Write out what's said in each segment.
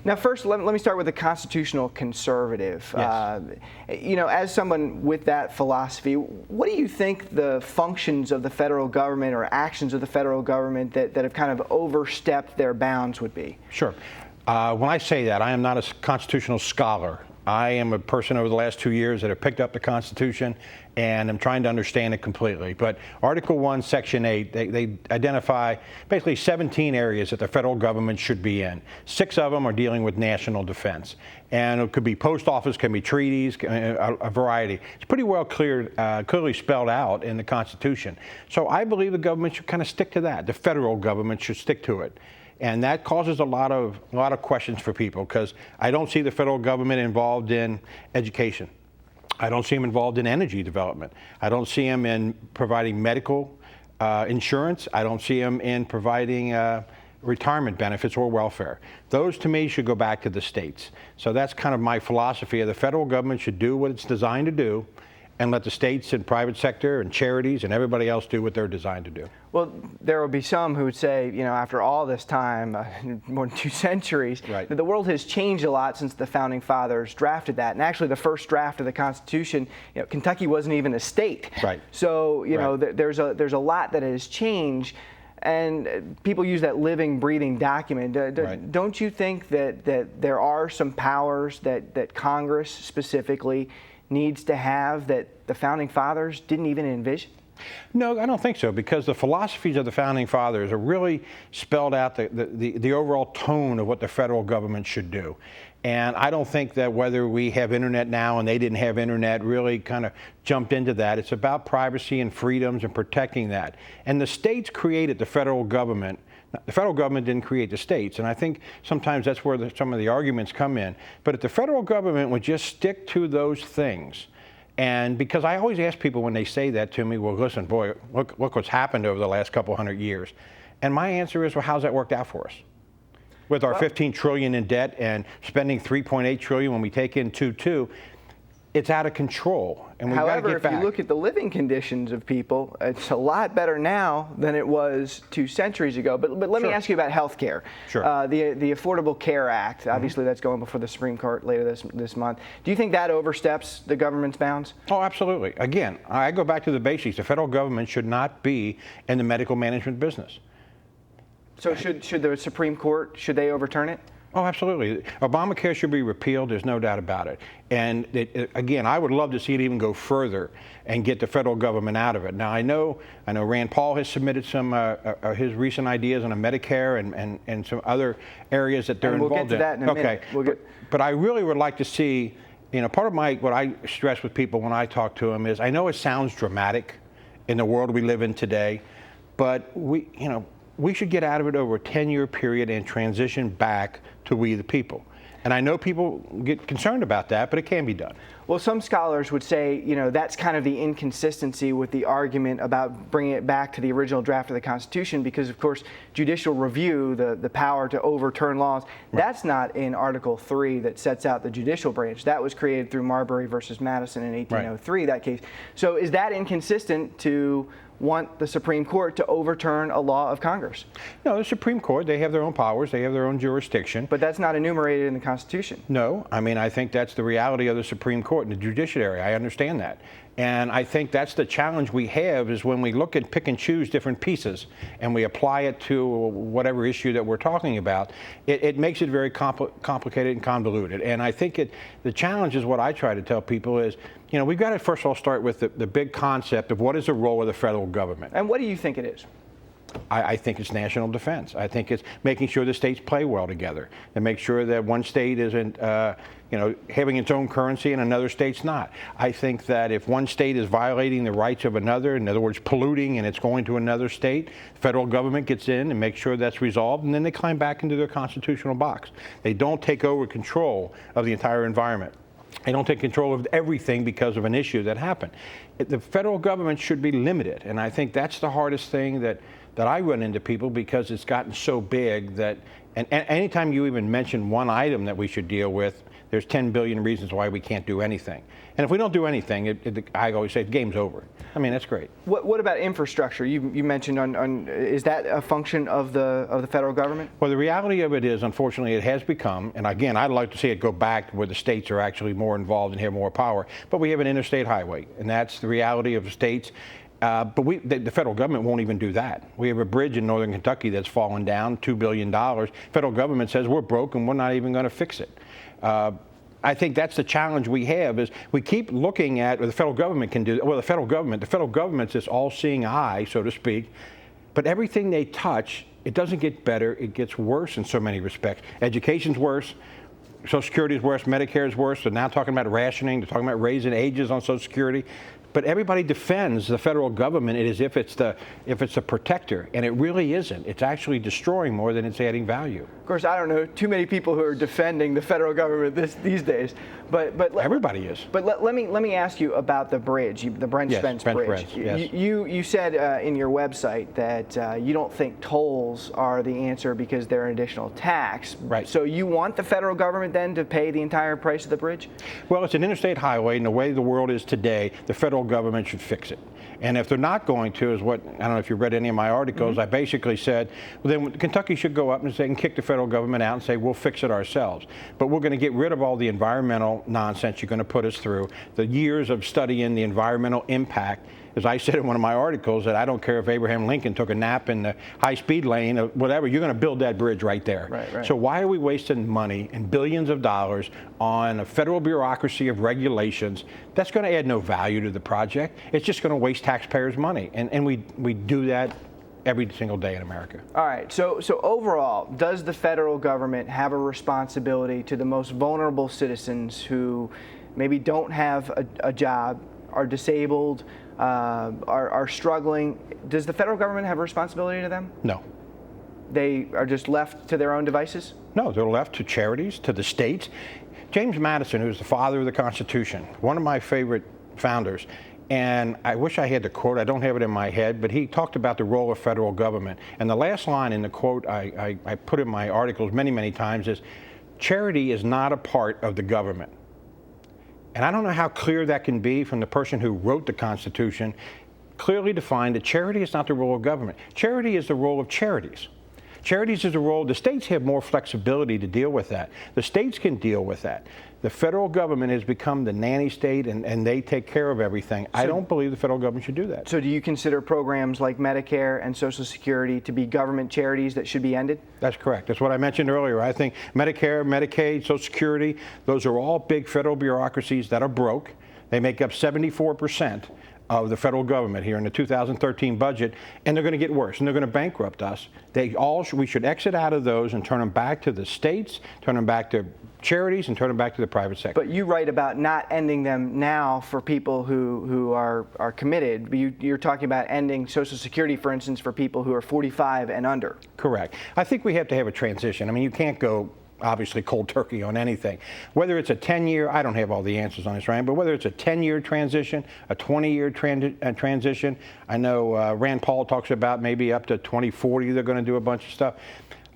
Now, first, let me start with the constitutional conservative. Yes. As someone with that philosophy, what do you think the functions of the federal government or actions of the federal government that have kind of overstepped their bounds would be? Sure. When I say that, I am not a constitutional scholar. I am a person over the last 2 years that have picked up the Constitution and am trying to understand it completely. But Article 1, Section 8, they identify basically 17 areas that the federal government should be in. 6 of them are dealing with national defense. And it could be post office, can be treaties, a variety. It's pretty well clearly spelled out in the Constitution. So I believe the government should kind of stick to that. The federal government should stick to it. And that causes a lot of questions for people, because I don't see the federal government involved in education. I don't see them involved in energy development. I don't see them in providing medical insurance. I don't see them in providing retirement benefits or welfare. Those, to me, should go back to the states. So that's kind of my philosophy. The federal government should do what it's designed to do, and let the states and private sector and charities and everybody else do what they're designed to do. Well, there will be some who would say, after all this time, more than 2 centuries, right, that the world has changed a lot since the Founding Fathers drafted that. And actually, the first draft of the Constitution, Kentucky wasn't even a state. Right. So, right, there's a lot that has changed. And people use that living, breathing document. Right. Don't you think that there are some powers that Congress specifically needs to have that the Founding Fathers didn't even envision? No, I don't think so, because the philosophies of the Founding Fathers are really spelled out the overall tone of what the federal government should do. And I don't think that whether we have internet now and they didn't have internet really kind of jumped into that. It's about privacy and freedoms and protecting that. And the states created the federal government. The federal government didn't create the states, and I think sometimes that's where some of the arguments come in. But if the federal government would just stick to those things, and because I always ask people when they say that to me, well, listen, boy, look what's happened over the last couple hundred years. And my answer is, well, how's that worked out for us? With our $15 trillion in debt and spending $3.8 trillion when we take in 2.2, it's out of control, and we've got to However, get back. if you look at the living conditions of people, it's a lot better now than it was 2 centuries ago. But let me ask you about health care. Sure. The Affordable Care Act, obviously that's going before the Supreme Court later this month. Do you think that oversteps the government's bounds? Oh, absolutely. Again, I go back to the basics. The federal government should not be in the medical management business. So should the Supreme Court, should they overturn it? Oh, absolutely. Obamacare should be repealed. There's no doubt about it. And again, I would love to see it even go further and get the federal government out of it. Now, I know Rand Paul has submitted some his recent ideas on a Medicare and some other areas that they're involved in. We'll get to that in a minute. Okay. But I really would like to see, part of what I stress with people when I talk to them is, I know it sounds dramatic in the world we live in today, but we should get out of it over a 10-year period and transition back to we the people. And I know people get concerned about that, but it can be done. Well, some scholars would say, that's kind of the inconsistency with the argument about bringing it back to the original draft of the Constitution, because, of course, judicial review, the power to overturn laws, right, that's not in Article 3 that sets out the judicial branch. That was created through Marbury versus Madison in 1803, right, that case. So is that inconsistent to want the Supreme Court to overturn a law of Congress? No, the Supreme Court, they have their own powers, they have their own jurisdiction. But that's not enumerated in the Constitution. No, I think that's the reality of the Supreme Court and the judiciary. I understand that. And I think that's the challenge we have, is when we look and pick and choose different pieces and we apply it to whatever issue that we're talking about, it makes it very complicated and convoluted. And I think the challenge is, what I try to tell people is, we've got to first of all start with the big concept of what is the role of the federal government. And what do you think it is? I think it's national defense. I think it's making sure the states play well together and make sure that one state isn't, having its own currency and another state's not. I think that if one state is violating the rights of another, in other words, polluting, and it's going to another state, the federal government gets in and makes sure that's resolved, and then they climb back into their constitutional box. They don't take over control of the entire environment. They don't take control of everything because of an issue that happened. The federal government should be limited, and I think that's the hardest thing that I run into people, because it's gotten so big that And anytime you even mention one item that we should deal with, there's 10 billion reasons why we can't do anything. And if we don't do anything, I always say, the game's over. I mean, that's great. What about infrastructure? You mentioned is that a function of the federal government? Well, the reality of it is, unfortunately, it has become, and again, I'd like to see it go back where the states are actually more involved and have more power, but we have an interstate highway, and that's the reality of the states. But the federal government won't even do that. We have a bridge in northern Kentucky that's fallen down, $2 billion. Federal government says we're broke and we're not even going to fix it. I think that's the challenge we have, is we keep looking at what the federal government can do. Well, the federal government's this all-seeing eye, so to speak, but everything they touch, it doesn't get better, it gets worse in so many respects. Education's worse, Social Security is worse, Medicare is worse. They're now talking about rationing, they're talking about raising ages on Social Security. But everybody defends the federal government as if it's a protector, and it really isn't. It's actually destroying more than it's adding value. Of course, I don't know too many people who are defending the federal government these days, but everybody is. But let me ask you about the bridge, the Brent Spence Bridge. Yes. You said in your website that you don't think tolls are the answer because they're an additional tax. Right. So you want the federal government then to pay the entire price of the bridge? Well, it's an interstate highway, and the way the world is today, the federal government should fix it. And if they're not going to, is what, I don't know if you read any of my articles, I basically said, well, then Kentucky should go up and say, and kick the federal government out and say, we'll fix it ourselves. But we're going to get rid of all the environmental nonsense you're going to put us through, the years of studying the environmental impact. As I said in one of my articles, that I don't care if Abraham Lincoln took a nap in the high-speed lane or whatever, you're going to build that bridge right there. Right. So why are we wasting money and billions of dollars on a federal bureaucracy of regulations that's going to add no value to the project? It's just going to waste taxpayers' money, and we do that every single day in America. All right, so overall, does the federal government have a responsibility to the most vulnerable citizens who maybe don't have a job, are disabled, are struggling? Does the federal government have a responsibility to them? No. They are just left to their own devices? No, they're left to charities, to the states. James Madison, who's the father of the Constitution, one of my favorite founders, and I wish I had the quote, I don't have it in my head, but he talked about the role of federal government. And the last line in the quote I put in my articles many, many times is, charity is not a part of the government. And I don't know how clear that can be from the person who wrote the Constitution, clearly defined that charity is not the role of government. Charity is the role of charities. Charities is the role, the states have more flexibility to deal with that. The states can deal with that. The federal government has become the nanny state, and they take care of everything. I don't believe the federal government should do that. So do you consider programs like Medicare and Social Security to be government charities that should be ended? That's correct. That's what I mentioned earlier. I think Medicare, Medicaid, Social Security, those are all big federal bureaucracies that are broke. They make up 74% of the federal government here in the 2013 budget, and they're going to get worse, and they're going to bankrupt us. We should exit out of those and turn them back to the states, turn them back to charities, and turn them back to the private sector. But you write about not ending them now for people who are committed. You're talking about ending Social Security, for instance, for people who are 45 and under. Correct. I think we have to have a transition. I mean, you can't go obviously cold turkey on anything. Whether it's a 10-year, I don't have all the answers on this, Ryan, but whether it's a 10-year transition, a 20-year transition, I know Rand Paul talks about maybe up to 2040 they're going to do a bunch of stuff.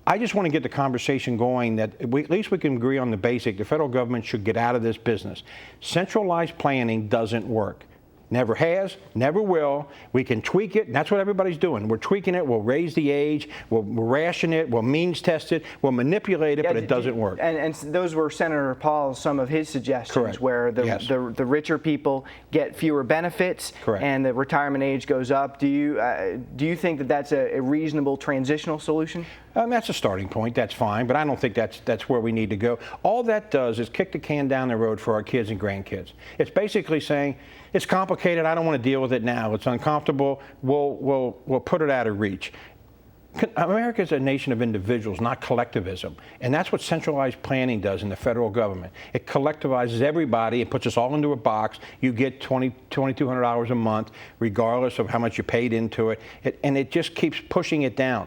I just want to get the conversation going that at least we can agree on the basic. The federal government should get out of this business. Centralized planning doesn't work. Never has, never will. We can tweak it, and that's what everybody's doing. We're tweaking it, we'll raise the age, we'll ration it, we'll means test it, we'll manipulate it, but it doesn't work. And those were Senator Paul's, some of his suggestions. Correct. Where the richer people get fewer benefits. Correct. And the retirement age goes up. Do you think that that's a reasonable transitional solution? That's a starting point, that's fine, but I don't think that's where we need to go. All that does is kick the can down the road for our kids and grandkids. It's basically saying, it's complicated, I don't want to deal with it now, it's uncomfortable, we'll put it out of reach. America is a nation of individuals, not collectivism. And that's what centralized planning does in the federal government. It collectivizes everybody, it puts us all into a box. You get $2,200 a month, regardless of how much you paid into it, and it just keeps pushing it down.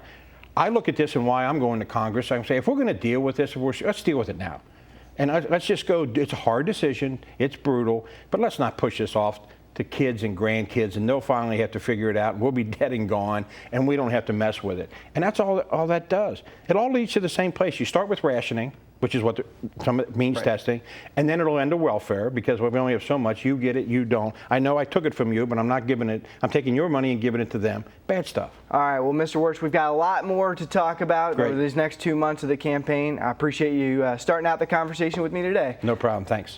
I look at this and why I'm going to Congress. I say, if we're going to deal with this, let's deal with it now. And let's just go, it's a hard decision, it's brutal, but let's not push this off to kids and grandkids, and they'll finally have to figure it out. We'll be dead and gone, and we don't have to mess with it. And that's all that does. It all leads to the same place. You start with rationing, which is what some of it means, testing, and then it'll end to welfare, because we only have so much. You get it, you don't. I know I took it from you, but I'm not giving it. I'm taking your money and giving it to them. Bad stuff. All right, well, Mr. Wurtz, we've got a lot more to talk about Great. over these next 2 months of the campaign. I appreciate you starting out the conversation with me today. No problem. Thanks.